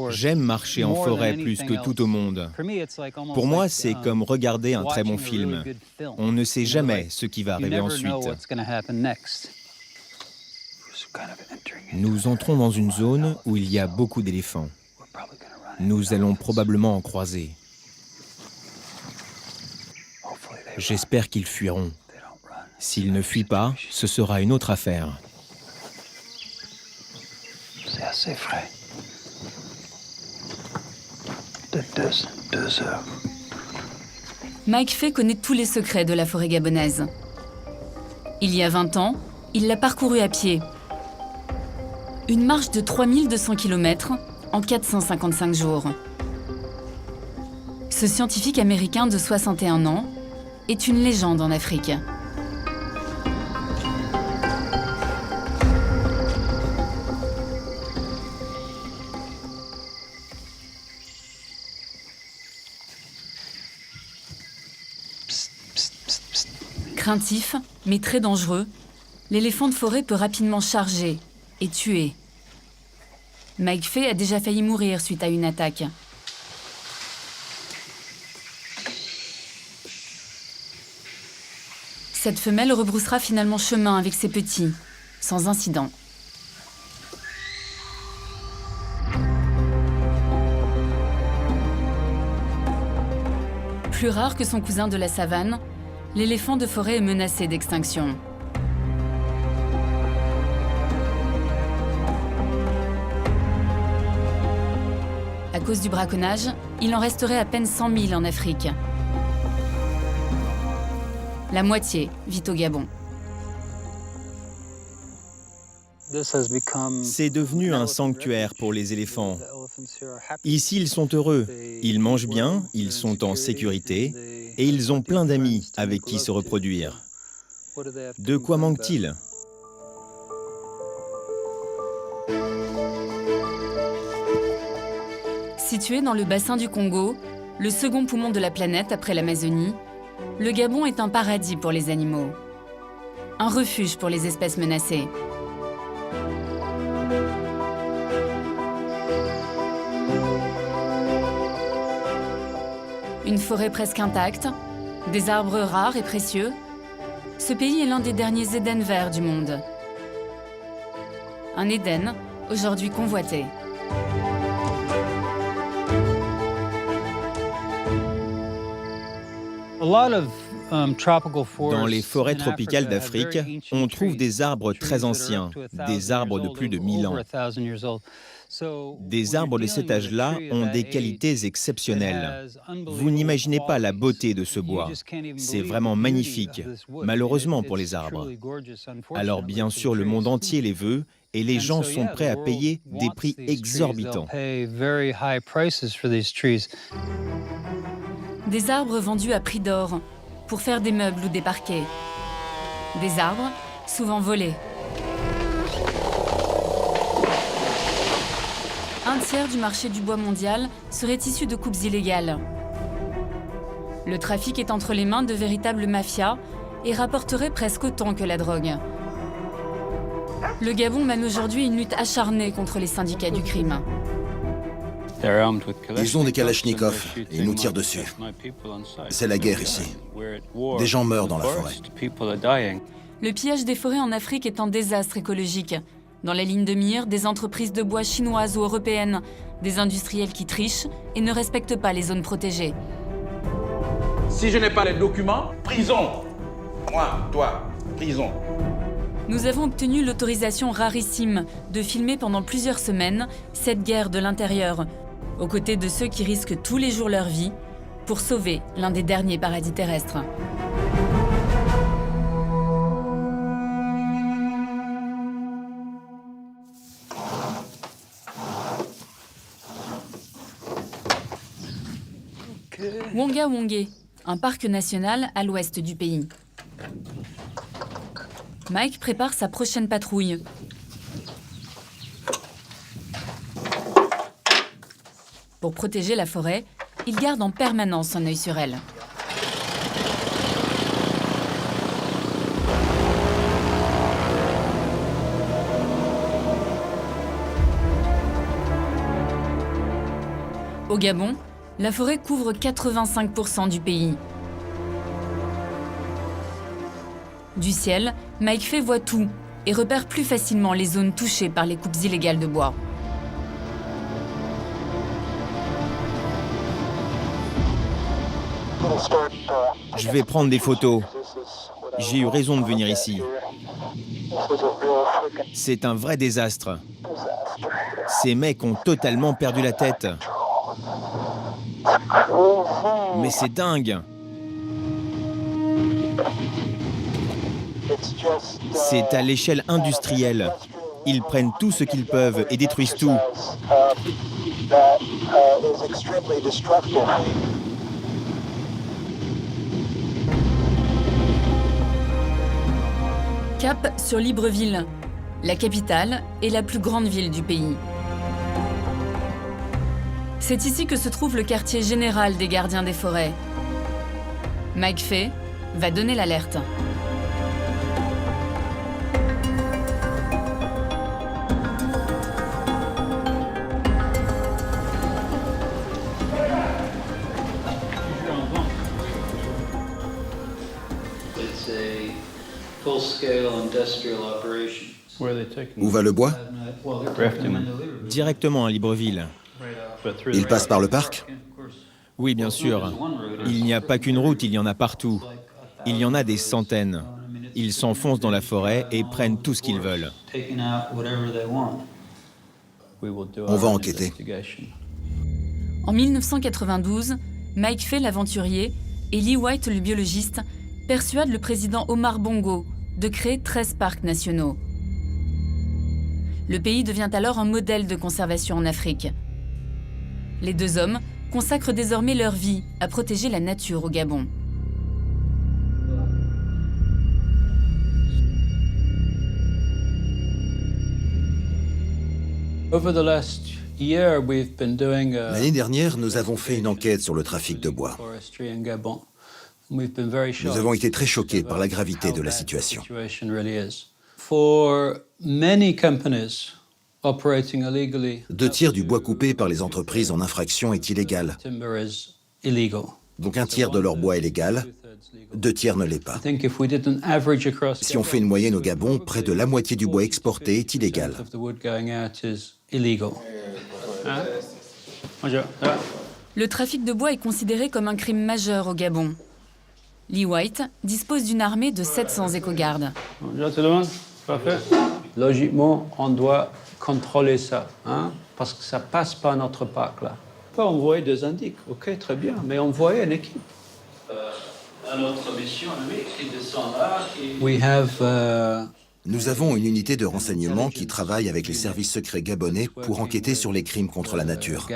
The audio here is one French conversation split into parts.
J'aime marcher en forêt plus que tout au monde. Pour moi, c'est comme regarder un très bon film. On ne sait jamais ce qui va arriver ensuite. Nous entrons dans une zone où il y a beaucoup d'éléphants. Nous allons probablement en croiser. J'espère qu'ils fuiront. S'ils ne fuient pas, ce sera une autre affaire. C'est assez frais. De 2 heures. Mike Fay connaît tous les secrets de la forêt gabonaise. Il y a 20 ans, il l'a parcourue à pied. Une marche de 3200 km en 455 jours. Ce scientifique américain de 61 ans est une légende en Afrique. Craintif, mais très dangereux, l'éléphant de forêt peut rapidement charger et tuer. Mike Fay a déjà failli mourir suite à une attaque. Cette femelle rebroussera finalement chemin avec ses petits, sans incident. Plus rare que son cousin de la savane, l'éléphant de forêt est menacé d'extinction. À cause du braconnage, il en resterait à peine 100 000 en Afrique. La moitié vit au Gabon. C'est devenu un sanctuaire pour les éléphants. Ici, ils sont heureux. Ils mangent bien, ils sont en sécurité et ils ont plein d'amis avec qui se reproduire. De quoi manque-t-il ? Situé dans le bassin du Congo, le second poumon de la planète après l'Amazonie, le Gabon est un paradis pour les animaux. Un refuge pour les espèces menacées. Une forêt presque intacte, des arbres rares et précieux. Ce pays est l'un des derniers Éden verts du monde. Un Éden, aujourd'hui convoité. Dans les forêts tropicales d'Afrique, on trouve des arbres très anciens, des arbres de plus de 1000 ans. Des arbres de cet âge-là ont des qualités exceptionnelles. Vous n'imaginez pas la beauté de ce bois. C'est vraiment magnifique, malheureusement pour les arbres. Alors bien sûr, le monde entier les veut et les gens sont prêts à payer des prix exorbitants. Des arbres vendus à prix d'or pour faire des meubles ou des parquets. Des arbres souvent volés. Un tiers du marché du bois mondial serait issu de coupes illégales. Le trafic est entre les mains de véritables mafias et rapporterait presque autant que la drogue. Le Gabon mène aujourd'hui une lutte acharnée contre les syndicats du crime. Ils ont des kalachnikovs et ils nous tirent dessus. C'est la guerre ici. Des gens meurent dans la forêt. Le pillage des forêts en Afrique est un désastre écologique. Dans la ligne de mire, des entreprises de bois chinoises ou européennes, des industriels qui trichent et ne respectent pas les zones protégées. Si je n'ai pas les documents, prison. Moi, toi, prison. Nous avons obtenu l'autorisation rarissime de filmer pendant plusieurs semaines cette guerre de l'intérieur, aux côtés de ceux qui risquent tous les jours leur vie pour sauver l'un des derniers paradis terrestres. Wonga Wongé, un parc national à l'ouest du pays. Mike prépare sa prochaine patrouille. Pour protéger la forêt, il garde en permanence un œil sur elle. Au Gabon, la forêt couvre 85% du pays. Du ciel, Mike Fay voit tout et repère plus facilement les zones touchées par les coupes illégales de bois. Je vais prendre des photos. J'ai eu raison de venir ici. C'est un vrai désastre. Ces mecs ont totalement perdu la tête. Mais c'est dingue. C'est à l'échelle industrielle. Ils prennent tout ce qu'ils peuvent et détruisent tout. Cap sur Libreville, la capitale et la plus grande ville du pays. C'est ici que se trouve le quartier général des gardiens des forêts. Mike Fay va donner l'alerte. Où va le bois? Directement à Libreville. Il passe par le parc? Oui, bien sûr. Il n'y a pas qu'une route, il y en a partout. Il y en a des centaines. Ils s'enfoncent dans la forêt et prennent tout ce qu'ils veulent. On va enquêter. En 1992, Mike Fay, l'aventurier, et Lee White, le biologiste, persuadent le président Omar Bongo de créer 13 parcs nationaux. Le pays devient alors un modèle de conservation en Afrique. Les deux hommes consacrent désormais leur vie à protéger la nature au Gabon. L'année dernière, nous avons fait une enquête sur le trafic de bois. Nous avons été très choqués par la gravité de la situation. Deux tiers du bois coupé par les entreprises en infraction est illégal. Donc un tiers de leur bois est légal, deux tiers ne l'est pas. Si on fait une moyenne au Gabon, près de la moitié du bois exporté est illégal. Le trafic de bois est considéré comme un crime majeur au Gabon. Lee White dispose d'une armée de 700 éco-gardes. Bonjour tout le monde, parfait. Logiquement, on doit contrôler ça, parce que ça passe par notre parc là. Pas envoyer des indices, ok, très bien, mais envoyer une équipe. À notre mission, lui, qui descend là, Nous avons une unité de renseignement qui travaille avec les services secrets gabonais pour enquêter sur les crimes contre la nature.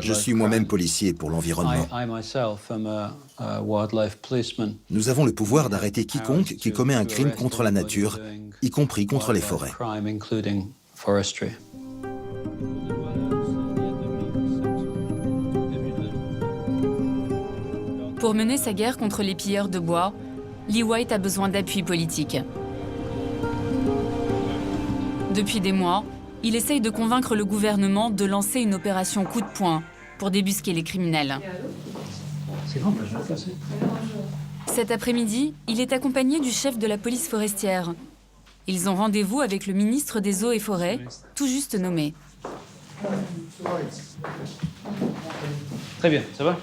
Je suis moi-même policier pour l'environnement. Nous avons le pouvoir d'arrêter quiconque qui commet un crime contre la nature, y compris contre les forêts. Pour mener sa guerre contre les pilleurs de bois, Lee White a besoin d'appui politique. Depuis des mois, il essaye de convaincre le gouvernement de lancer une opération coup de poing pour débusquer les criminels. Cet après-midi, il est accompagné du chef de la police forestière. Ils ont rendez-vous avec le ministre des Eaux et Forêts, tout juste nommé. Très bien, ça va?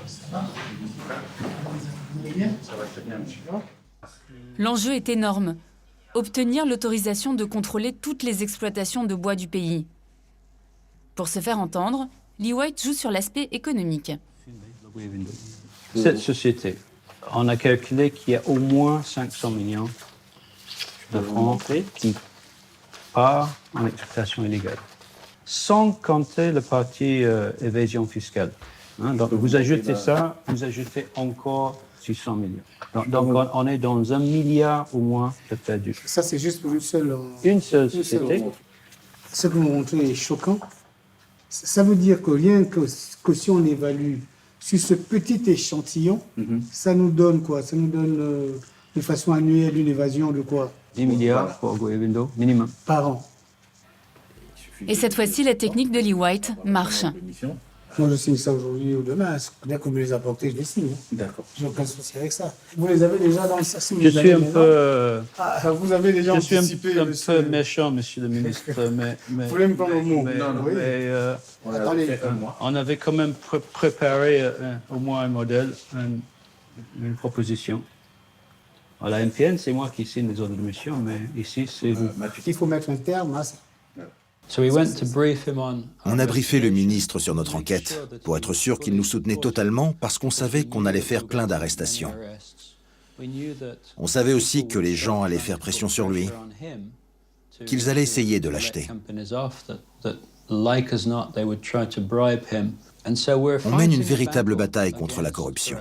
L'enjeu est énorme. Obtenir l'autorisation de contrôler toutes les exploitations de bois du pays. Pour se faire entendre, Lee White joue sur l'aspect économique. Cette société, on a calculé qu'il y a au moins 500 millions de francs qui partent en exploitation illégale, sans compter la partie évasion fiscale. Donc vous ajoutez ça, vous ajoutez encore 600 millions. Donc on est dans 1 milliard au moins de perdus. Ça, c'est juste pour Une seule société. Ce que vous montrez est choquant. Ça veut dire que rien que si on évalue sur ce petit échantillon, ça nous donne quoi? Ça nous donne de façon annuelle une évasion de quoi? 10 milliards pour Goevindo, minimum. Par an. Et cette fois-ci, la technique de Lee White marche. Moi, je signe ça aujourd'hui ou demain. Dès qu'on me les a apportés, je les signe. D'accord. J'ai aucun souci avec ça. Vous les avez déjà dans le sac. Je suis un peu... Vous avez déjà Je suis anticipé, un monsieur. peu méchant, monsieur le ministre, mais... Vous voulez me prendre au mot? Oui. Attendez, on avait quand même préparé au moins un modèle, une proposition. À la NPN, c'est moi qui signe les ordres de mission, mais ici, c'est vous. Il faut mettre un terme à ça. On a briefé le ministre sur notre enquête pour être sûr qu'il nous soutenait totalement parce qu'on savait qu'on allait faire plein d'arrestations. On savait aussi que les gens allaient faire pression sur lui, qu'ils allaient essayer de l'acheter. On mène une véritable bataille contre la corruption.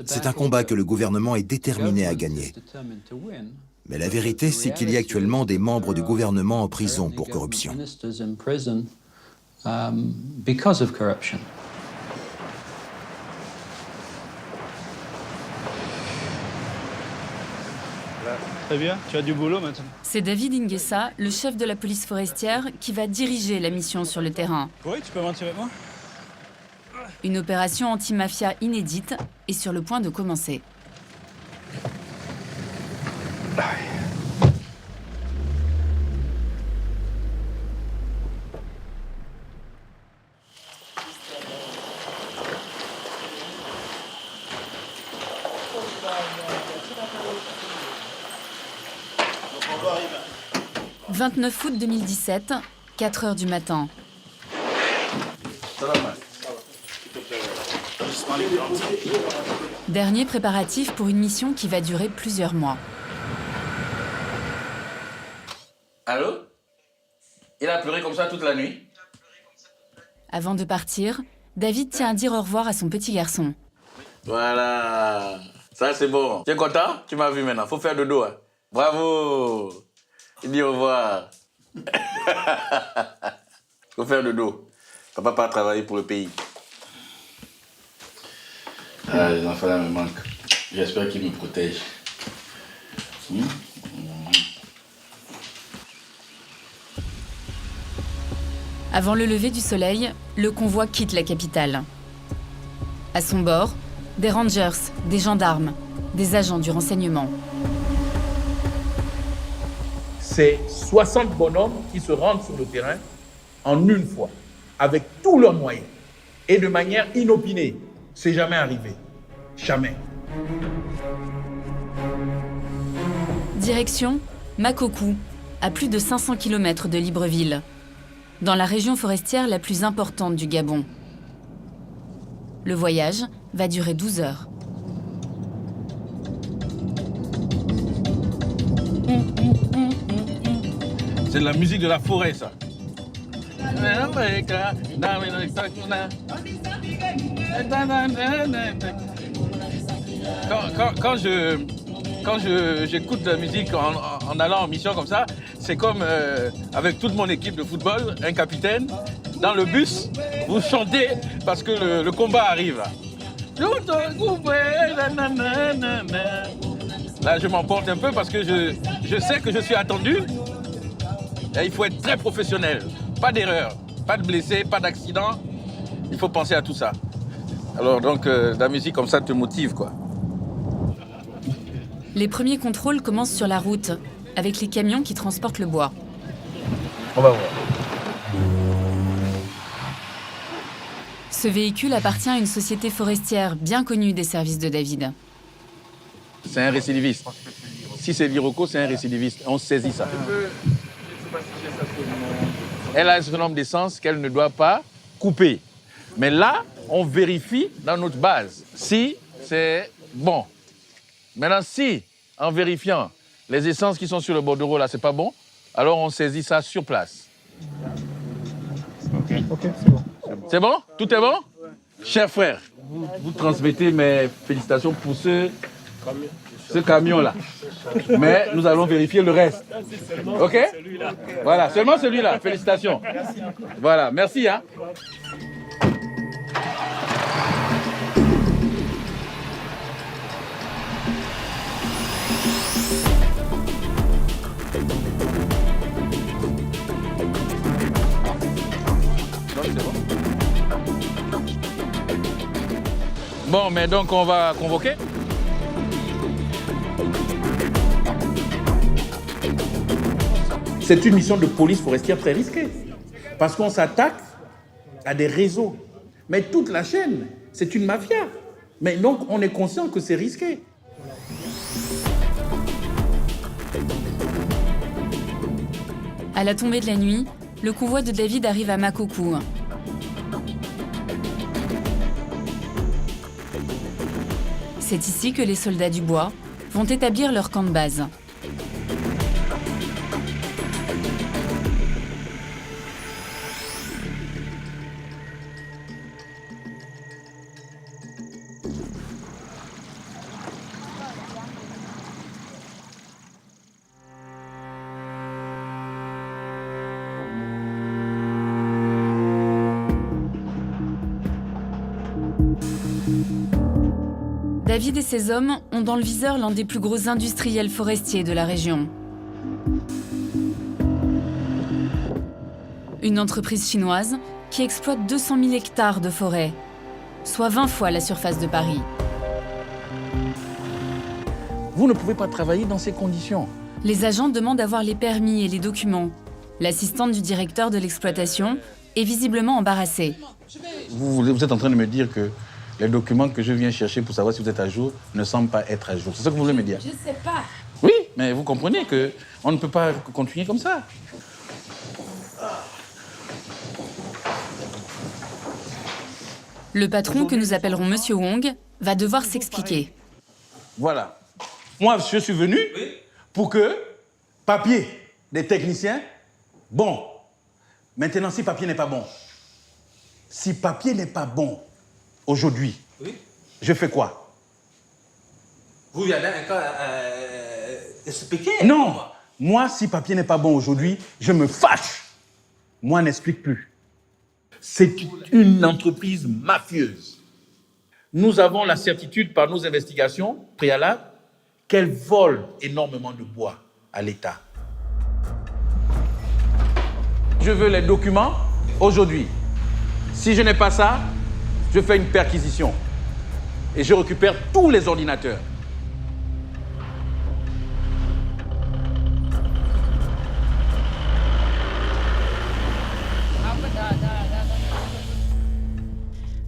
C'est un combat que le gouvernement est déterminé à gagner. Mais la vérité, c'est qu'il y a actuellement des membres du gouvernement en prison pour corruption. Très bien, tu as du boulot maintenant. C'est David Ingessa, le chef de la police forestière, qui va diriger la mission sur le terrain. Oui, tu peux mentir avec moi. Une opération anti-mafia inédite est sur le point de commencer. « 29 août 2017, 4 heures du matin. Dernier préparatif pour une mission qui va durer plusieurs mois. Allô? Il a pleuré comme ça toute la nuit? Avant de partir, David tient à dire au revoir à son petit garçon. Voilà, ça c'est bon. Tu es content? Tu m'as vu maintenant, faut faire dodo. Hein? Bravo! Il dit au revoir. Faut faire dodo. Papa part travailler pour le pays. Ah, les enfants là me manquent. J'espère qu'ils me protègent. Avant le lever du soleil, le convoi quitte la capitale. À son bord, des rangers, des gendarmes, des agents du renseignement. C'est 60 bonhommes qui se rendent sur le terrain en une fois, avec tous leurs moyens et de manière inopinée. C'est jamais arrivé. Jamais. Direction Makokou, à plus de 500 km de Libreville, dans la région forestière la plus importante du Gabon. Le voyage va durer 12 heures. C'est de la musique de la forêt, ça. Quand j'écoute de la musique en allant en mission comme ça, c'est comme avec toute mon équipe de football, un capitaine, dans le bus, vous chantez parce que le combat arrive. Là, je m'emporte un peu parce que je sais que je suis attendu. Et il faut être très professionnel. Pas d'erreur, pas de blessés, pas d'accident. Il faut penser à tout ça. Alors donc, la musique comme ça te motive, quoi. Les premiers contrôles commencent sur la route, avec les camions qui transportent le bois. On va voir. Ce véhicule appartient à une société forestière bien connue des services de David. C'est un récidiviste. Si c'est l'Iroko, c'est un récidiviste. On saisit ça. Elle a un certain nombre d'essences qu'elle ne doit pas couper. Mais là, on vérifie dans notre base si c'est bon. Maintenant, si, en vérifiant, les essences qui sont sur le bordereau, là, c'est pas bon, alors on saisit ça sur place. Ok, c'est bon. C'est bon? Tout est bon? Chers frères, vous transmettez mes félicitations pour ce camion-là. Mais nous allons vérifier le reste. OK? Voilà, seulement celui-là. Félicitations. Voilà, merci. Hein? Bon, mais donc on va convoquer. C'est une mission de police forestière très risquée. Parce qu'on s'attaque à des réseaux. Mais toute la chaîne, c'est une mafia. Mais donc on est conscient que c'est risqué. À la tombée de la nuit, le convoi de David arrive à Makoko. C'est ici que les soldats du bois vont établir leur camp de base. David et ses hommes ont dans le viseur l'un des plus gros industriels forestiers de la région. Une entreprise chinoise qui exploite 200 000 hectares de forêt, soit 20 fois la surface de Paris. Vous ne pouvez pas travailler dans ces conditions. Les agents demandent à voir les permis et les documents. L'assistante du directeur de l'exploitation est visiblement embarrassée. Vous êtes en train de me dire que les documents que je viens chercher pour savoir si vous êtes à jour ne semblent pas être à jour. C'est ça que vous voulez me dire? Je sais pas. Oui, mais vous comprenez qu'on ne peut pas continuer comme ça. Le patron, que nous appellerons Monsieur Wong, va devoir s'expliquer. Voilà. Moi, je suis venu pour que papier des techniciens, bon. Maintenant, si papier n'est pas bon, aujourd'hui, je fais quoi? Vous y allez encore expliquer? Non. Moi, si papier n'est pas bon aujourd'hui, je me fâche. Moi, n'explique plus. C'est une entreprise mafieuse. Nous avons la certitude par nos investigations préalables qu'elle vole énormément de bois à l'État. Je veux les documents aujourd'hui. Si je n'ai pas ça, je fais une perquisition et je récupère tous les ordinateurs.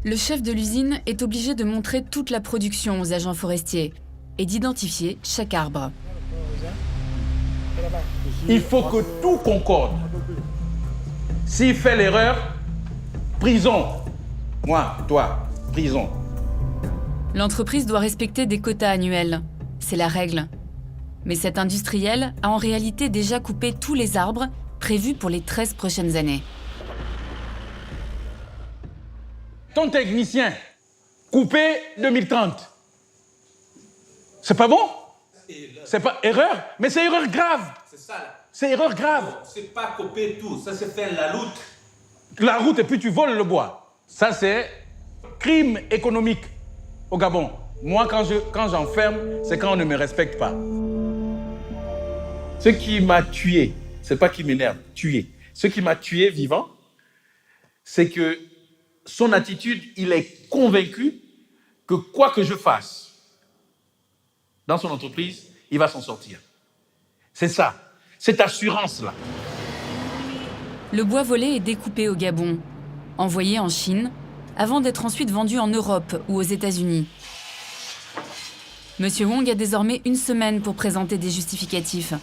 Le chef de l'usine est obligé de montrer toute la production aux agents forestiers et d'identifier chaque arbre. Il faut que tout concorde. S'il fait l'erreur, prison. Moi, toi, prison. L'entreprise doit respecter des quotas annuels. C'est la règle. Mais cet industriel a en réalité déjà coupé tous les arbres prévus pour les 13 prochaines années. Ton technicien, coupé 2030. C'est pas bon? C'est pas erreur? Mais c'est erreur grave. C'est ça là. C'est erreur grave. C'est pas couper tout, ça c'est faire la route. La route et puis tu voles le bois. Ça c'est crime économique au Gabon. Moi quand j'enferme, c'est quand on ne me respecte pas. Ce qui m'a tué, c'est pas qui m'énerve, tué. Ce qui m'a tué vivant, c'est que son attitude, il est convaincu que quoi que je fasse dans son entreprise, il va s'en sortir. C'est ça, cette assurance-là. Le bois volé est découpé au Gabon, envoyé en Chine, avant d'être ensuite vendu en Europe ou aux États-Unis. Monsieur Wong a désormais 1 semaine pour présenter des justificatifs.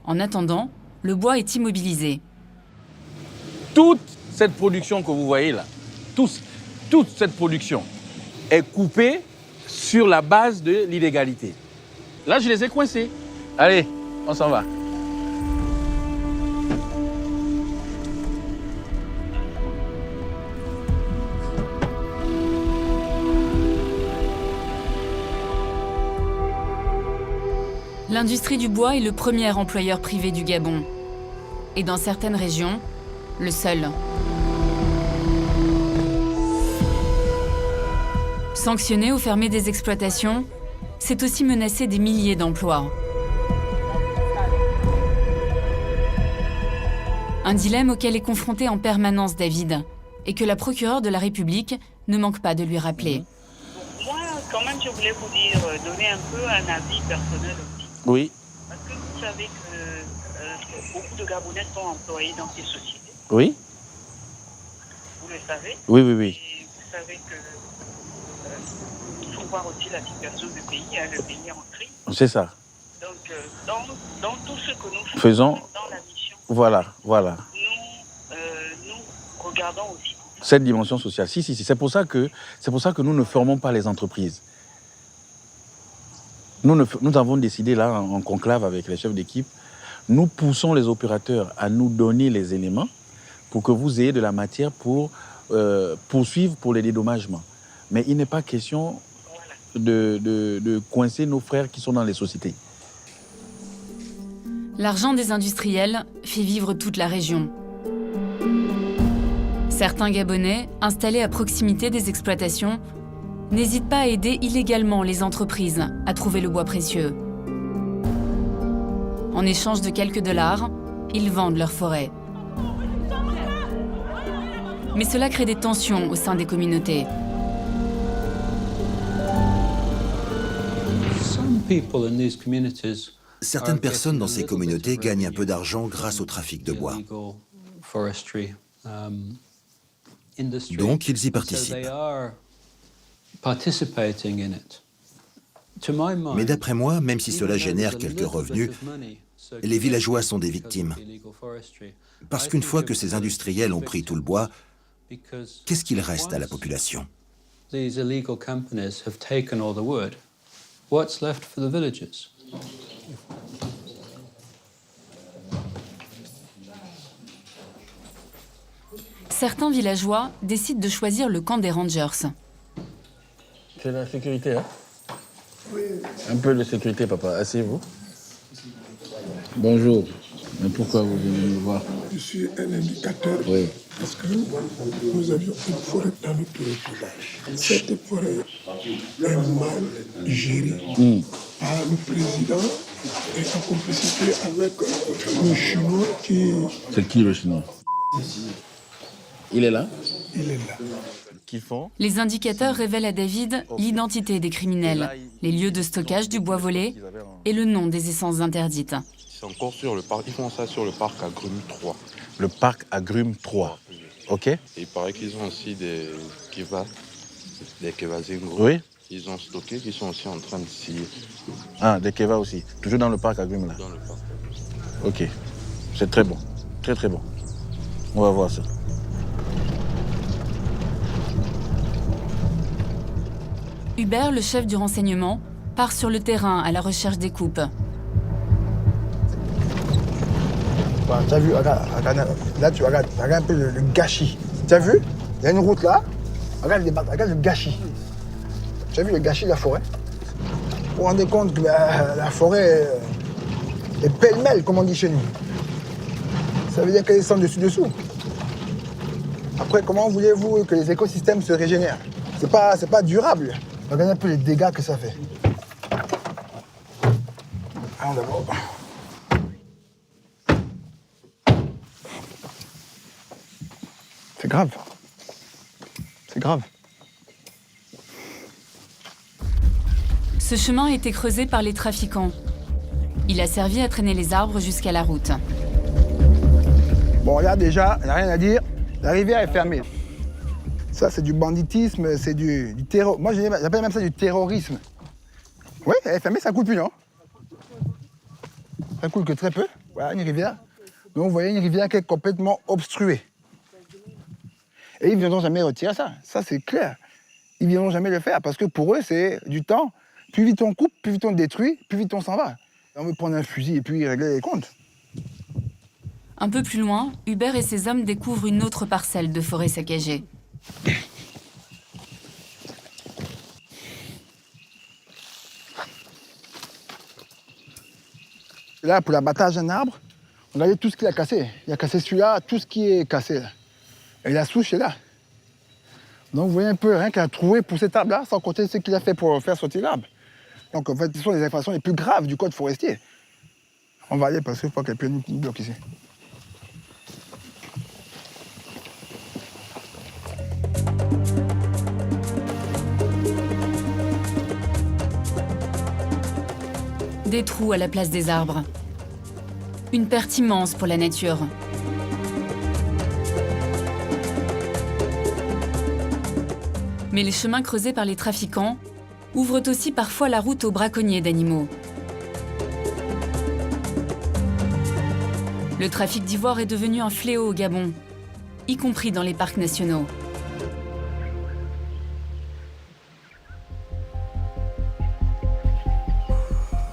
En attendant, le bois est immobilisé. Toute cette production que vous voyez là, toute cette production est coupée sur la base de l'illégalité. Là, je les ai coincés. Allez, on s'en va. L'industrie du bois est le premier employeur privé du Gabon. Et dans certaines régions, le seul. Sanctionner ou fermer des exploitations, c'est aussi menacer des milliers d'emplois. Un dilemme auquel est confronté en permanence David, et que la procureure de la République ne manque pas de lui rappeler. quand même, je voulais vous dire, donner un peu un avis personnel aussi. Oui, Parce que vous savez que beaucoup de Gabonais sont employés dans ces sociétés. oui, Vous le savez. oui, oui, oui. Et vous savez que il faut voir aussi la situation du pays. Hein, le pays est en crise. C'est ça. Donc, dans tout ce que nous Faisons. dans la mission, Voilà, voilà. nous regardons aussi Cette dimension sociale. Si. C'est pour ça que nous ne fermons pas les entreprises. Nous avons décidé là, en conclave avec les chefs d'équipe, nous poussons les opérateurs à nous donner les éléments pour que vous ayez de la matière pour poursuivre pour les dédommagements. Mais il n'est pas question de coincer nos frères qui sont dans les sociétés. L'argent des industriels fait vivre toute la région. Certains Gabonais, installés à proximité des exploitations, n'hésitent pas à aider illégalement les entreprises à trouver le bois précieux. En échange de quelques dollars, ils vendent leur forêt. Mais cela crée des tensions au sein des communautés. Certaines personnes dans ces communautés gagnent un peu d'argent grâce au trafic de bois. Donc, ils y participent. Mais d'après moi, même si cela génère quelques revenus, les villageois sont des victimes. Parce qu'une fois que ces industriels ont pris tout le bois, qu'est-ce qu'il reste à la population? Certains villageois décident de choisir le camp des Rangers. C'est la sécurité, hein? Oui. Un peu de sécurité, papa. Asseyez-vous. Bonjour. Mais pourquoi vous venez me voir? Je suis un indicateur. Oui. Parce que nous avions une forêt dans notre village. Cette forêt est mal gérée par le président et en complicité avec le Chinois qui... C'est qui le Chinois? Il est là? Il est là. Les indicateurs révèlent à David l'identité des criminels, les lieux de stockage du bois volé et le nom des essences interdites. C'est encore sur le parc, ils font ça sur le parc Agrumes 3. Le parc Agrumes 3, ok. Et il paraît qu'ils ont aussi des kevas zingo. Oui. Ils ont stocké, qu'ils sont aussi en train de scier. Ah, des kevas aussi, toujours dans le parc Agrumes là. Dans le parc. Ok, c'est très bon, très très bon. On va voir ça. Hubert, le chef du renseignement, part sur le terrain à la recherche des coupes. Tu as vu, regarde, là tu regardes un peu le gâchis. Tu as vu? Il y a une route là. Regarde le gâchis. Tu as vu le gâchis de la forêt? Vous vous rendez compte que la forêt est pêle-mêle, comme on dit chez nous. Ça veut dire qu'elle descend dessous. Après, comment voulez-vous que les écosystèmes se régénèrent? C'est pas durable. Regardez un peu les dégâts que ça fait. Alors d'abord. C'est grave. C'est grave. Ce chemin a été creusé par les trafiquants. Il a servi à traîner les arbres jusqu'à la route. Bon, là déjà, il n'y a rien à dire. La rivière est fermée. Ça, c'est du banditisme, c'est du terrorisme. Moi, j'appelle même ça du terrorisme. Oui, elle est fermée, ça coule plus, non? Ça coule que très peu. Voilà, une rivière. Donc, vous voyez une rivière qui est complètement obstruée. Et ils ne viendront jamais retirer ça. Ça, c'est clair. Ils ne viendront jamais le faire parce que pour eux, c'est du temps. Plus vite on coupe, plus vite on détruit, plus vite on s'en va. On veut prendre un fusil et puis régler les comptes. Un peu plus loin, Hubert et ses hommes découvrent une autre parcelle de forêt saccagée. Là, pour l'abattage d'un arbre, regardez tout ce qu'il a cassé. Il a cassé celui-là, tout ce qui est cassé. Là. Et la souche est là. Donc vous voyez un peu, rien qu'il a trouvé pour cet arbre-là, sans compter ce qu'il a fait pour faire sortir l'arbre. Donc en fait, ce sont les infractions les plus graves du code forestier. On va aller parce qu'il faut qu'il y ait une bloc ici. des trous à la place des arbres. Une perte immense pour la nature. Mais les chemins creusés par les trafiquants ouvrent aussi parfois la route aux braconniers d'animaux. Le trafic d'ivoire est devenu un fléau au Gabon, y compris dans les parcs nationaux.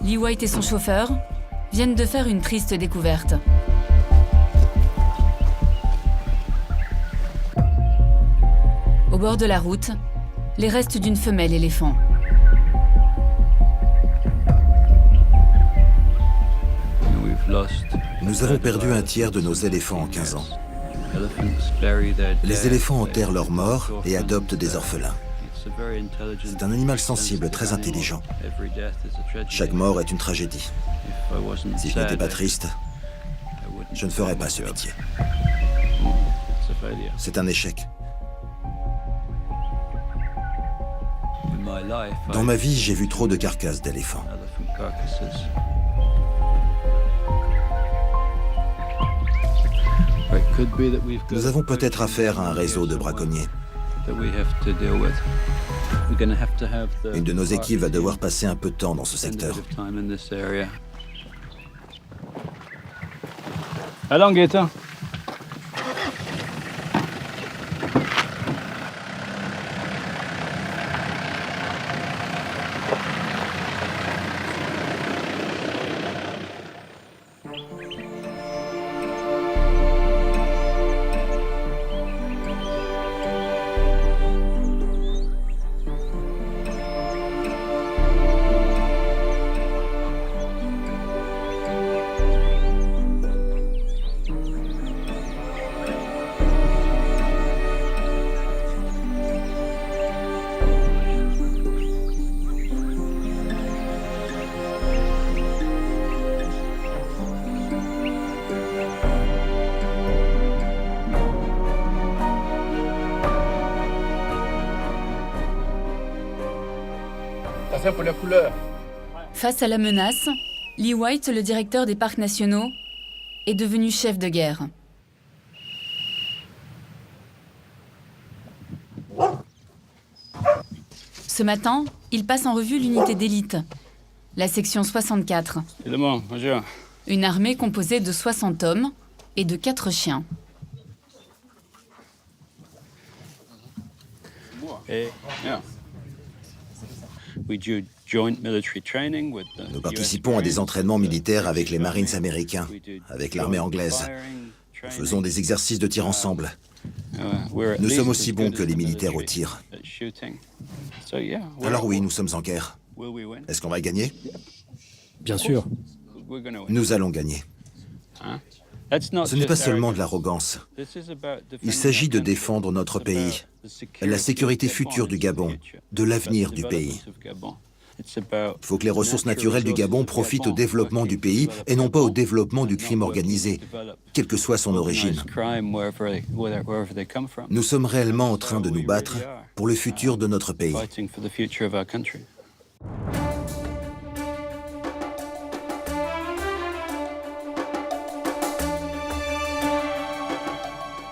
Lee White et son chauffeur viennent de faire une triste découverte. Au bord de la route, les restes d'une femelle éléphant. Nous avons perdu un tiers de nos éléphants en 15 ans. Les éléphants enterrent leurs morts et adoptent des orphelins. C'est un animal sensible, très intelligent. Chaque mort est une tragédie. Si je n'étais pas triste, je ne ferais pas ce métier. C'est un échec. Dans ma vie, j'ai vu trop de carcasses d'éléphants. Nous avons peut-être affaire à un réseau de braconniers. Une de nos équipes va devoir passer un peu de temps dans ce secteur. Allons, Gaëtan. Pour les couleurs. Face à la menace, Lee White, le directeur des parcs nationaux, est devenu chef de guerre. Ce matin, il passe en revue l'unité d'élite, la section 64. Une armée composée de 60 hommes et de 4 chiens. Nous participons à des entraînements militaires avec les Marines américains, avec l'armée anglaise. Nous faisons des exercices de tir ensemble. Nous sommes aussi bons que les militaires au tir. Alors oui, nous sommes en guerre. Est-ce qu'on va gagner? Bien sûr. Nous allons gagner. Ce n'est pas seulement de l'arrogance. Il s'agit de défendre notre pays, la sécurité future du Gabon, de l'avenir du pays. Il faut que les ressources naturelles du Gabon profitent au développement du pays et non pas au développement du crime organisé, quelle que soit son origine. Nous sommes réellement en train de nous battre pour le futur de notre pays.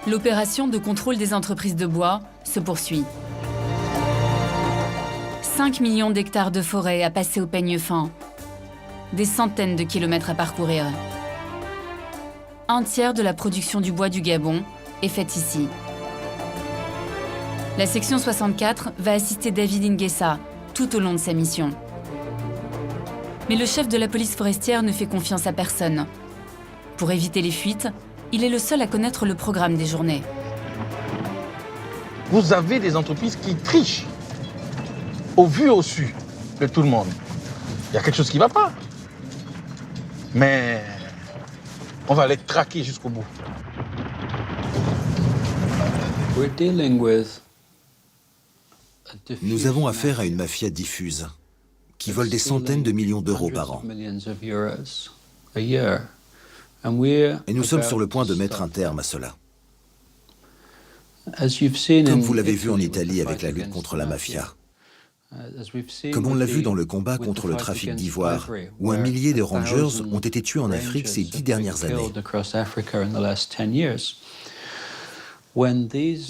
L'opération de contrôle des entreprises de bois se poursuit. 5 millions d'hectares de forêt à passer au peigne fin. Des centaines de kilomètres à parcourir. Un tiers de la production du bois du Gabon est faite ici. La section 64 va assister David Nguessa tout au long de sa mission. Mais le chef de la police forestière ne fait confiance à personne. Pour éviter les fuites, il est le seul à connaître le programme des journées. Vous avez des entreprises qui trichent au vu au su de tout le monde. Il y a quelque chose qui ne va pas. Mais on va les traquer jusqu'au bout. Nous avons affaire à une mafia diffuse qui vole des centaines de millions d'euros par an. Et nous sommes sur le point de mettre un terme à cela. Comme vous l'avez vu en Italie avec la lutte contre la mafia. Comme on l'a vu dans le combat contre le trafic d'ivoire, où 1 millier de rangers ont été tués en Afrique ces 10 dernières années.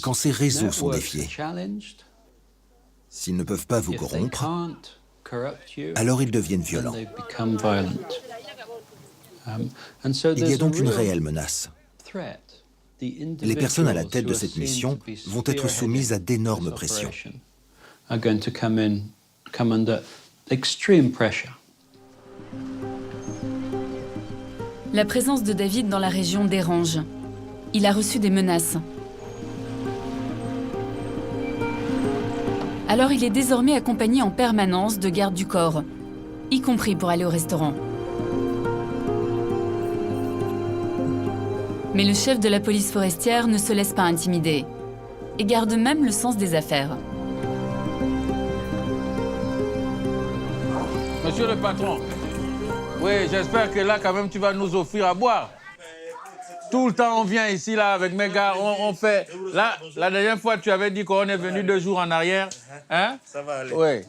Quand ces réseaux sont défiés, s'ils ne peuvent pas vous corrompre, alors ils deviennent violents. Il y a donc une réelle menace. Les personnes à la tête de cette mission vont être soumises à d'énormes pressions. La présence de David dans la région dérange. Il a reçu des menaces. Alors il est désormais accompagné en permanence de gardes du corps, y compris pour aller au restaurant. Mais le chef de la police forestière ne se laisse pas intimider et garde même le sens des affaires. Monsieur le patron, oui, j'espère que là, quand même, tu vas nous offrir à boire. Tout le temps, on vient ici, là, avec mes gars, on fait... Là, la dernière fois, tu avais dit qu'on est venu 2 jours en arrière. Hein? Ça va aller. Oui.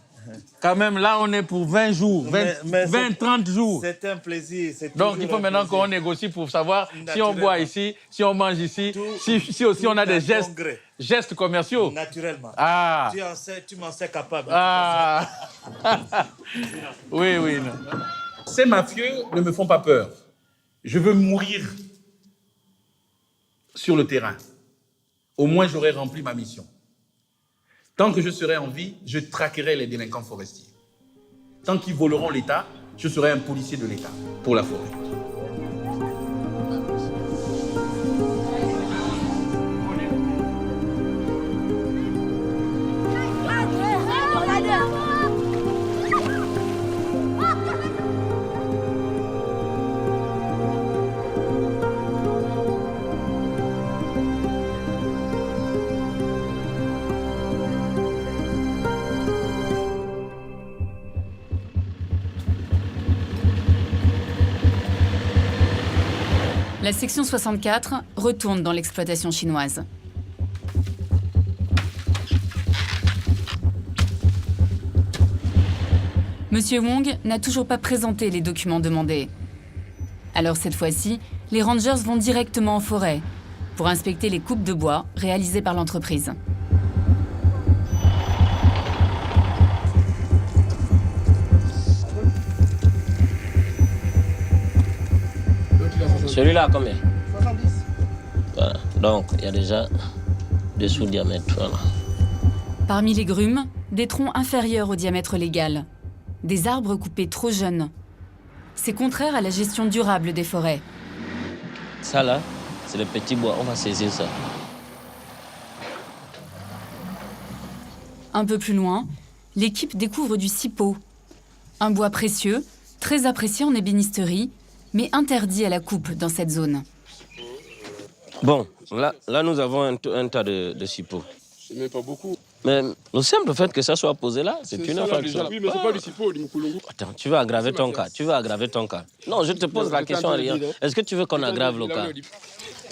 Quand même, là, on est pour 20 jours, 20, 30 jours. C'est un plaisir. Donc, il faut maintenant qu'on négocie pour savoir si on boit ici, si on mange ici, si aussi on a des gestes commerciaux. Naturellement. Ah. Tu m'en sais capable. Ah. Oui, oui. Non. Ces mafieux ne me font pas peur. Je veux mourir sur le terrain. Au moins, j'aurai rempli ma mission. Tant que je serai en vie, je traquerai les délinquants forestiers. Tant qu'ils voleront l'État, je serai un policier de l'État pour la forêt. La section 64 retourne dans l'exploitation chinoise. Monsieur Wong n'a toujours pas présenté les documents demandés. Alors cette fois-ci, les rangers vont directement en forêt pour inspecter les coupes de bois réalisées par l'entreprise. Celui-là, combien? 70. Voilà. Donc, il y a déjà 2 sous diamètre. Voilà. Parmi les grumes, des troncs inférieurs au diamètre légal. Des arbres coupés trop jeunes. C'est contraire à la gestion durable des forêts. Ça, là, c'est le petit bois. On va saisir ça. Un peu plus loin, l'équipe découvre du cipeau. Un bois précieux, très apprécié en ébénisterie, mais interdit à la coupe dans cette zone. Bon, là nous avons un tas de cipeaux. Ce n'est pas beaucoup. Mais le simple fait que ça soit posé là, c'est une infraction. Oui, mais c'est pas du cipeau, du Moukoulongo. Attends, tu veux aggraver ton cas. Non, je te pose la question à rien. Est-ce que tu veux qu'on aggrave le cas?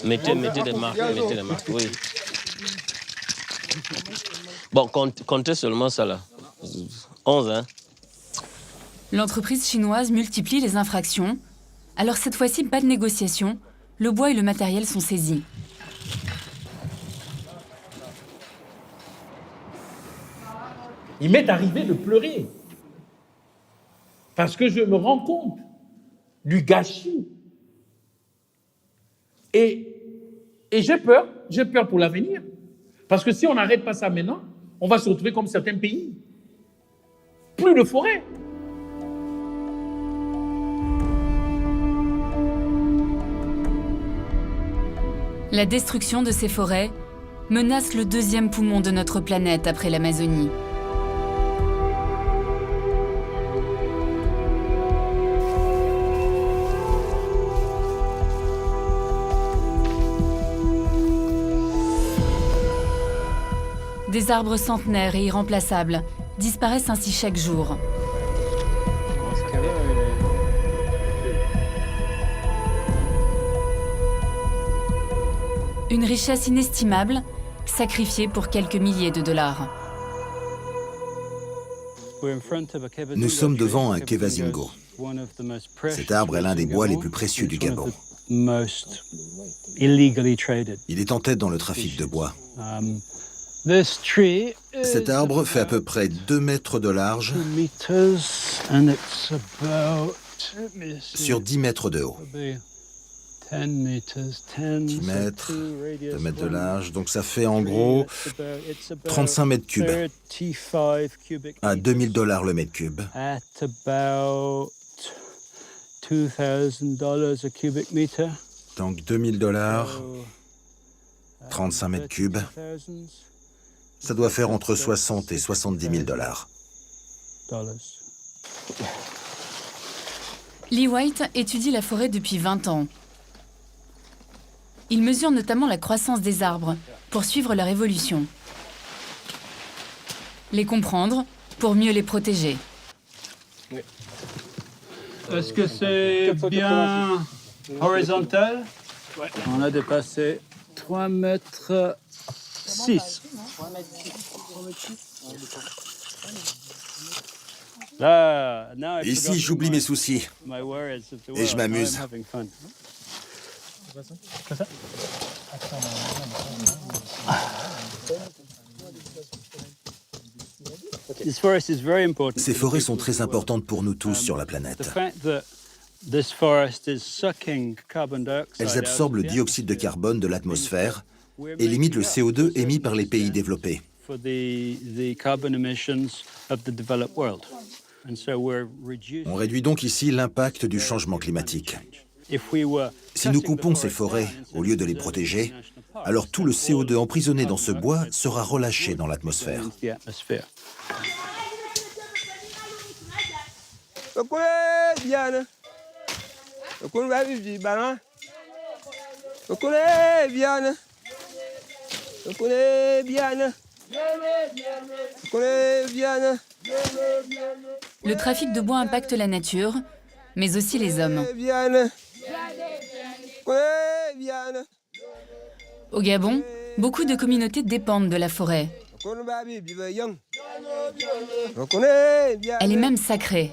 Mettez des marques, oui. Bon, comptez seulement ça là. 11, hein. L'entreprise chinoise multiplie les infractions. Alors cette fois-ci, pas de négociation. Le bois et le matériel sont saisis. Il m'est arrivé de pleurer parce que je me rends compte du gâchis. Et j'ai peur pour l'avenir. Parce que si on n'arrête pas ça maintenant, on va se retrouver comme certains pays. Plus de forêt. La destruction de ces forêts menace le 2e poumon de notre planète après l'Amazonie. Des arbres centenaires et irremplaçables disparaissent ainsi chaque jour. Une richesse inestimable, sacrifiée pour quelques milliers de dollars. Nous sommes devant un kevazingo. Cet arbre est l'un des bois les plus précieux du Gabon. Il est en tête dans le trafic de bois. Cet arbre fait à peu près 2 mètres de large sur 10 mètres de haut. 10 mètres, 2 mètres de large, donc ça fait en gros 35 mètres cubes à $2000 le mètre cube. Donc $2000, 35 mètres cubes, ça doit faire entre 60 et 70 000 $. Lee White étudie la forêt depuis 20 ans. Il mesure notamment la croissance des arbres pour suivre leur évolution. Les comprendre pour mieux les protéger. Est-ce que c'est bien horizontal? On a dépassé 3 mètres 6. Ici, j'oublie mes soucis et je m'amuse. Ces forêts sont très importantes pour nous tous sur la planète. Elles absorbent le dioxyde de carbone de l'atmosphère et limitent le CO2 émis par les pays développés. On réduit donc ici l'impact du changement climatique. Si nous coupons ces forêts au lieu de les protéger, alors tout le CO2 emprisonné dans ce bois sera relâché dans l'atmosphère. Le trafic de bois impacte la nature, mais aussi les hommes. Au Gabon, beaucoup de communautés dépendent de la forêt. Elle est même sacrée,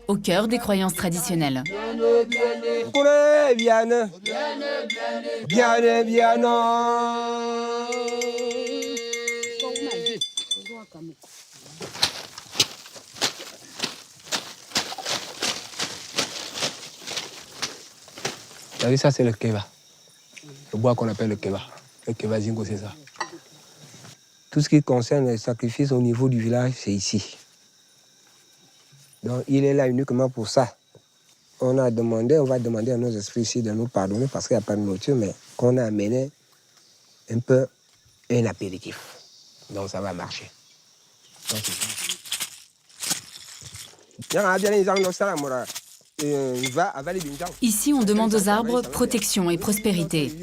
au cœur des croyances traditionnelles. Vous savez, ça c'est le keva. Le bois qu'on appelle le keva. Le kevazingo, c'est ça. Tout ce qui concerne les sacrifices au niveau du village, c'est ici. Donc il est là uniquement pour ça. On va demander à nos esprits ici de nous pardonner parce qu'il n'y a pas de nourriture, mais qu'on a amené un peu un apéritif. Donc ça va marcher. Donc, Ici, on demande aux arbres protection et prospérité.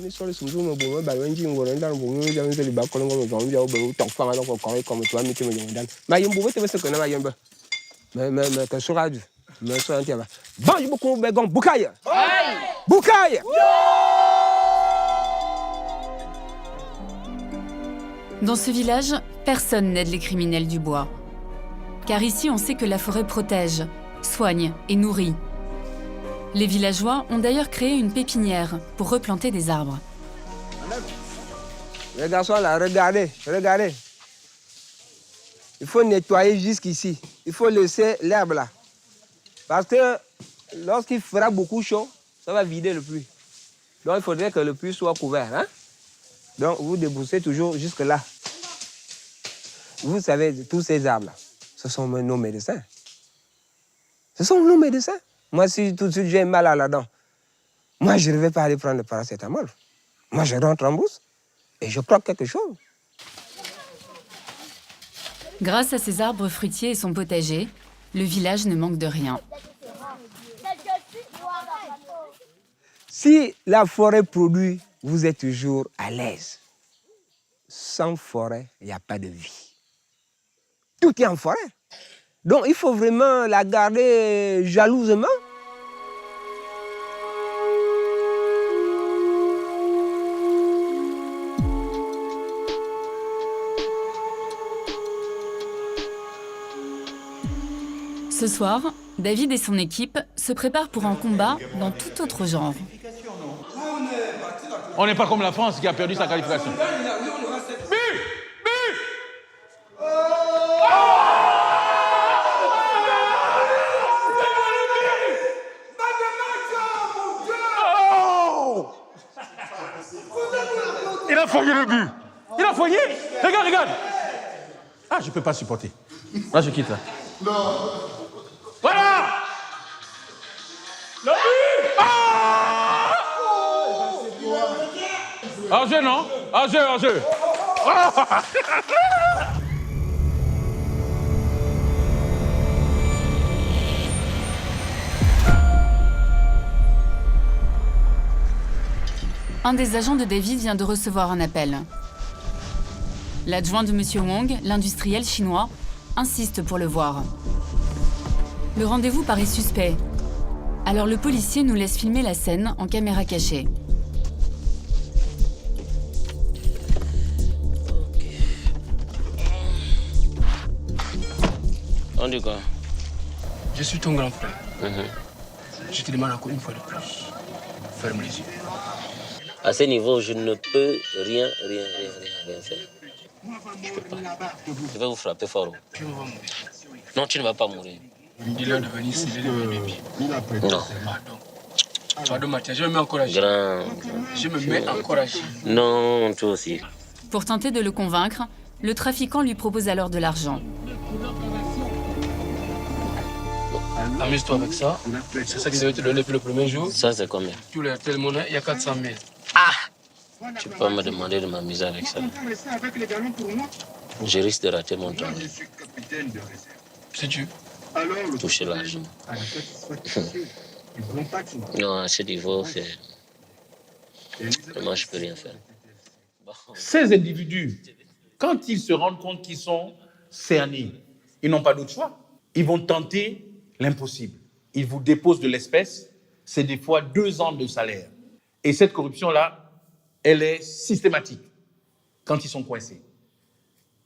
Dans ce village, personne n'aide les criminels du bois. Car ici, on sait que la forêt protège, soigne et nourrit. Les villageois ont d'ailleurs créé une pépinière pour replanter des arbres. Les garçons là, regardez. Il faut nettoyer jusqu'ici. Il faut laisser l'herbe là. Parce que lorsqu'il fera beaucoup chaud, ça va vider le puits. Donc il faudrait que le puits soit couvert. Hein? Donc vous déboussez toujours jusque là. Vous savez, tous ces arbres là, ce sont nos médecins. Ce sont nos médecins. Moi, si tout de suite j'ai mal à la dent, moi, je ne vais pas aller prendre le paracétamol. Moi, je rentre en brousse et je prends quelque chose. Grâce à ces arbres fruitiers et son potager, le village ne manque de rien. Si la forêt produit, vous êtes toujours à l'aise. Sans forêt, il n'y a pas de vie. Tout est en forêt. Donc, il faut vraiment la garder jalousement. Ce soir, David et son équipe se préparent pour un combat dans tout autre genre. On n'est pas comme la France qui a perdu sa qualification. Il a foyé le but. Il a foyé. Regarde, regarde. Ah, je ne peux pas supporter. Là, je quitte là. Non. Voilà. Le but. Ah. Hors-jeu, non? Hors-jeu, hors-jeu. Ah. Un des agents de David vient de recevoir un appel. L'adjoint de M. Wong, l'industriel chinois, insiste pour le voir. Le rendez-vous paraît suspect. Alors le policier nous laisse filmer la scène en caméra cachée. On dit quoi? Je suis ton grand frère. Je te demande encore une fois de plus. Ferme les yeux. À ce niveau, je ne peux rien faire. Je peux pas. Je vais vous frapper fort. Tu vas mourir. Non, tu ne vas pas mourir. Dis-leur de venir sceller les bébés. Non. Pardon, Mathias, je me mets en courage. Je me mets en courage. Non, toi aussi. Pour tenter de le convaincre, le trafiquant lui propose alors de l'argent. Amuse-toi avec ça. C'est ça que je vais te donner depuis le premier jour. Ça, c'est combien? Tous les tels monnaies, il y a 400 000. Ah! Tu peux pas me demander de m'amuser avec ça. Je risque de rater mon temps. Sais-tu? Toucher l'argent. Non, à ce niveau, c'est... Moi, je peux rien faire. Ces individus, quand ils se rendent compte qu'ils sont cernés, ils n'ont pas d'autre choix. Ils vont tenter l'impossible. Ils vous déposent de l'espèce, c'est des fois 2 ans de salaire. Et cette corruption-là, elle est systématique quand ils sont coincés.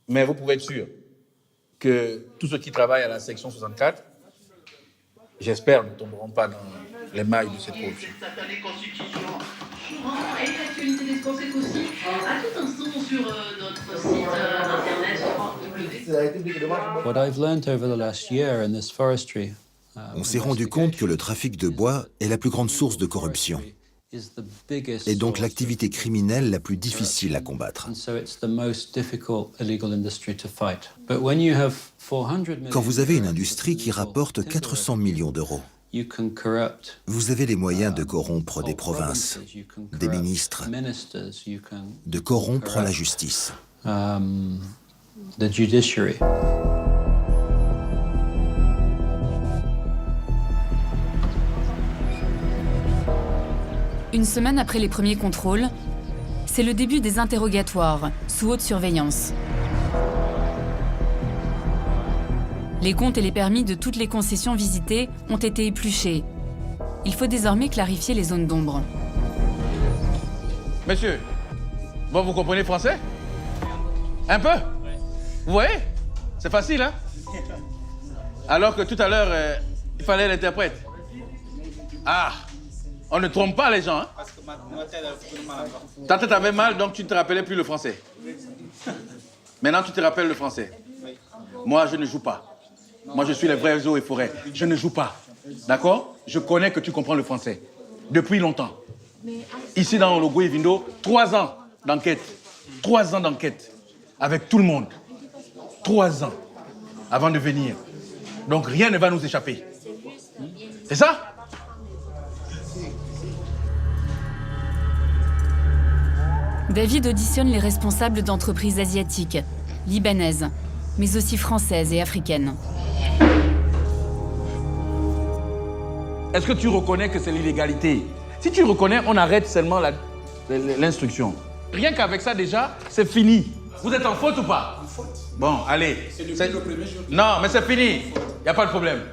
Mais vous pouvez être sûr que tous ceux qui travaillent à la section 64, j'espère, ne tomberont pas dans les mailles de cette corruption. Et l'actualité des sports, c'est aussi à tout instant sur notre site internet What I've learned over the last year in this forestry. On s'est rendu compte que le trafic de bois est la plus grande source de corruption et donc l'activité criminelle la plus difficile à combattre. Quand vous avez une industrie qui rapporte 400 millions d'euros, vous avez les moyens de corrompre des provinces, des ministres, de corrompre la justice. The judiciary. Une semaine après les premiers contrôles, c'est le début des interrogatoires sous haute surveillance. Les comptes et les permis de toutes les concessions visitées ont été épluchés. Il faut désormais clarifier les zones d'ombre. Monsieur, bon, vous comprenez français? Un peu? Vous voyez? C'est facile, hein? Alors que tout à l'heure, il fallait l'interprète. Ah! On ne trompe pas les gens, hein? Ta tête avait mal, donc tu ne te rappelais plus le français. Maintenant, tu te rappelles le français. Moi, je ne joue pas. Moi, je suis les vrais eaux et forêts. Je ne joue pas. D'accord? Je connais que tu comprends le français. Depuis longtemps. Ici, dans le Goué-Vindo, 3 ans d'enquête. 3 ans d'enquête. Avec tout le monde. 3 ans. Avant de venir. Donc, rien ne va nous échapper. C'est ça? David auditionne les responsables d'entreprises asiatiques, libanaises, mais aussi françaises et africaines. Est-ce que tu reconnais que c'est l'illégalité? Si tu reconnais, on arrête seulement l'instruction. Rien qu'avec ça, déjà, c'est fini. Vous êtes en faute ou pas? Bon, allez. C'est le premier jour. Non, mais c'est fini. Il n'y a pas de problème.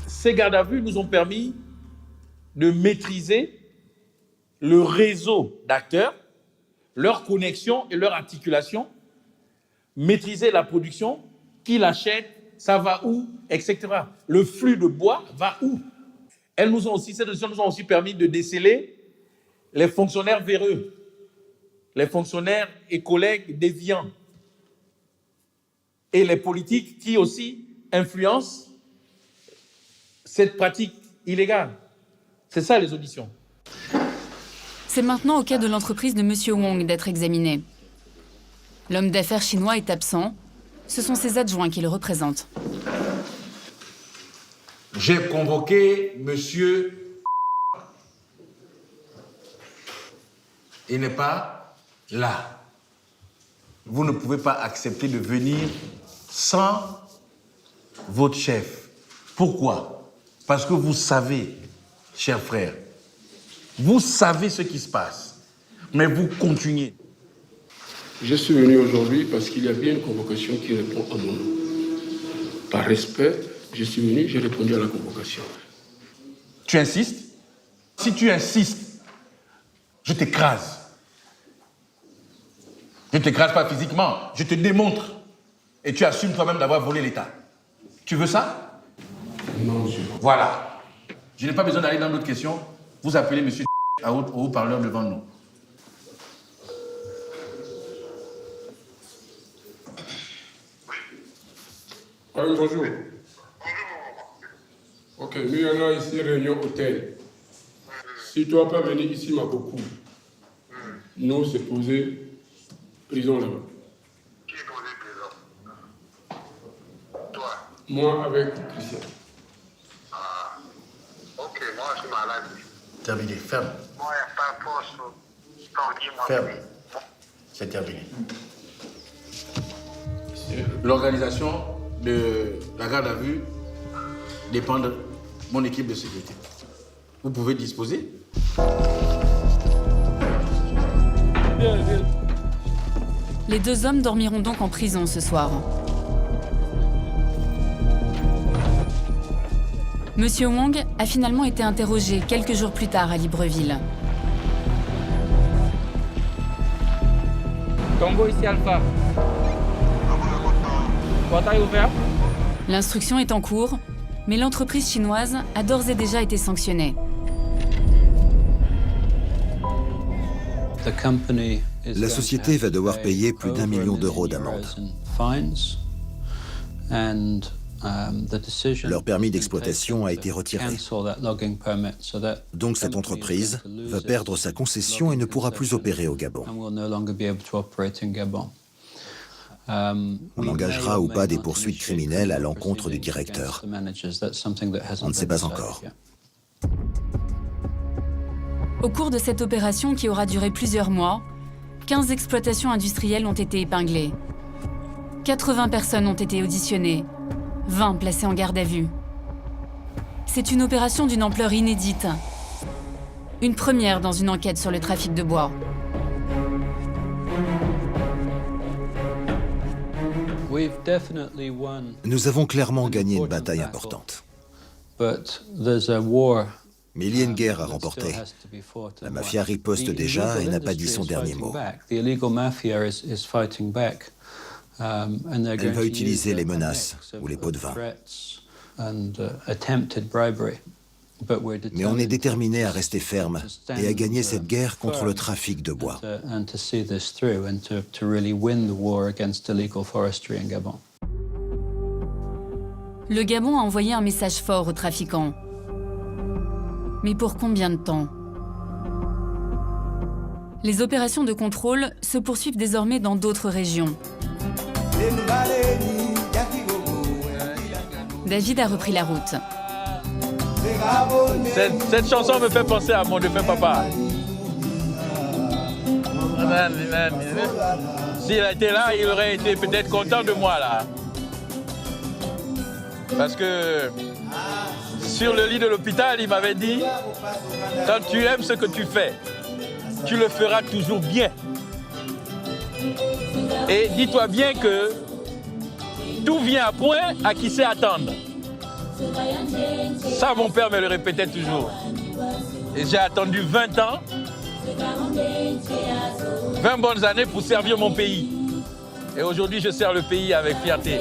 Ces gardes à vue nous ont permis de maîtriser le réseau d'acteurs, leur connexion et leur articulation, maîtriser la production qui l'achète, ça va où, etc. Le flux de bois va où? Ces auditions nous ont aussi permis de déceler les fonctionnaires véreux, les fonctionnaires et collègues déviants, et les politiques qui aussi influencent cette pratique illégale. C'est ça les auditions. C'est maintenant au cas de l'entreprise de M. Wong d'être examiné. L'homme d'affaires chinois est absent. Ce sont ses adjoints qui le représentent. J'ai convoqué monsieur. Il n'est pas là. Vous ne pouvez pas accepter de venir sans votre chef. Pourquoi? Parce que vous savez, chers frères, vous savez ce qui se passe, mais vous continuez. Je suis venu aujourd'hui parce qu'il y a bien une convocation qui répond à mon nom. Par respect, je suis venu, j'ai répondu à la convocation. Tu insistes? Si tu insistes, je t'écrase. Je ne t'écrase pas physiquement, je te démontre. Et tu assumes toi-même d'avoir volé l'État. Tu veux ça? Non, monsieur. Voilà. Je n'ai pas besoin d'aller dans d'autres questions. Vous appelez monsieur au haut-parleur devant nous. Ah oui, bonjour. Ok, nous y en a ici, réunion hôtel. Si tu n'as pas venu ici, m'a beaucoup. Nous, c'est posé prison là-bas. Qui est posé prison? Toi? Moi avec Christian. Ah, ok, moi je suis malade. Terminé, ferme. Moi, il n'y a pas de force. Non, dis-moi. Ferme. C'est terminé. L'organisation de la garde à vue dépend de mon équipe de sécurité. Vous pouvez disposer. Les deux hommes dormiront donc en prison ce soir. Monsieur Wong a finalement été interrogé quelques jours plus tard à Libreville. Tombeau ici Alpha. Portail ouvert. L'instruction est en cours, mais l'entreprise chinoise a d'ores et déjà été sanctionnée. La société va devoir payer plus d'1 million d'euros d'amende. Leur permis d'exploitation a été retiré. Donc cette entreprise va perdre sa concession et ne pourra plus opérer au Gabon. On engagera ou pas des poursuites criminelles à l'encontre du directeur. On ne sait pas encore. Au cours de cette opération qui aura duré plusieurs mois, 15 exploitations industrielles ont été épinglées. 80 personnes ont été auditionnées, 20 placées en garde à vue. C'est une opération d'une ampleur inédite. Une première dans une enquête sur le trafic de bois. Nous avons clairement gagné une bataille importante. Mais il y a une guerre à remporter. La mafia riposte déjà et n'a pas dit son dernier mot. Elle va utiliser les menaces ou les pots de vin. Mais on est déterminé à rester ferme et à gagner cette guerre contre le trafic de bois. Le Gabon a envoyé un message fort aux trafiquants. Mais pour combien de temps? Les opérations de contrôle se poursuivent désormais dans d'autres régions. David a repris la route. Cette chanson me fait penser à mon défunt papa. S'il était là, il aurait été peut-être content de moi là. Parce que sur le lit de l'hôpital, il m'avait dit, quand tu aimes ce que tu fais, tu le feras toujours bien. Et dis-toi bien que tout vient à point à qui sait attendre. Ça, mon père me le répétait toujours. Et j'ai attendu 20 ans, 20 bonnes années pour servir mon pays. Et aujourd'hui, je sers le pays avec fierté.